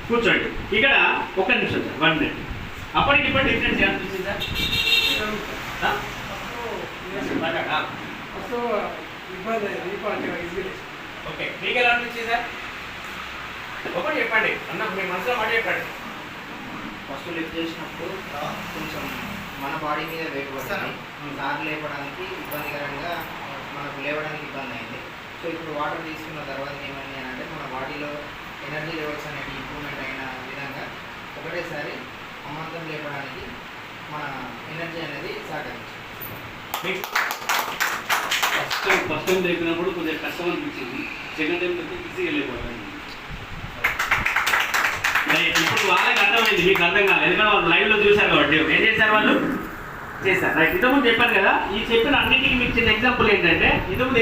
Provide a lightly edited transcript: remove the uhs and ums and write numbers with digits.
కూర్చోండి. ఇక్కడ ఒక్క నిమిషం సార్, 1 minute. అప్పటికి ఇప్పుడు డిఫరెన్స్ ఏమనిపిస్తుంది సార్? ఓకే, మీకు ఎలా అనిపించింది సార్? ఒకటి చెప్పండి అన్న, మీ మనసులో మాట చెప్పండి. ఫస్ట్ లిఫ్ట్ చేసినప్పుడు కొంచెం మన బాడీ మీద వెయిట్ పడుతుంది, కారు లేపడానికి ఇబ్బందికరంగా, మనకు లేవడానికి ఇబ్బంది అయింది. సో ఇప్పుడు వాటర్ తీసుకున్న తర్వాత ఏమైంది అని అంటే మన బాడీలో ఎనర్జీ లెవెల్స్ అనేవి ఇంప్రూవ్మెంట్ అయిన విధంగా ఒకటేసారి అమాంతం లేపడానికి మన ఎనర్జీ అనేది సహకరించింది. ఫస్ట్ టైం లేపినప్పుడు కొద్దిగా కష్టం అనిపించింది, సెకండ్ టైం అయితే ఈజీగా లేకపోయింది. ఇప్పుడు వాళ్ళకి అర్థమైంది, మీకు అర్థం కాలేదు, ఎందుకంటే వాళ్ళు లైవ్లో చూశారు కాబట్టి. ఏం చేశారు వాళ్ళు? చేశారు. రైట్. ఇంతకుముందు చెప్పాను కదా, ఈ చెప్పిన అన్నింటికి మీకు చిన్న ఎగ్జాంపుల్ ఏంటంటే ఇంతకుముందు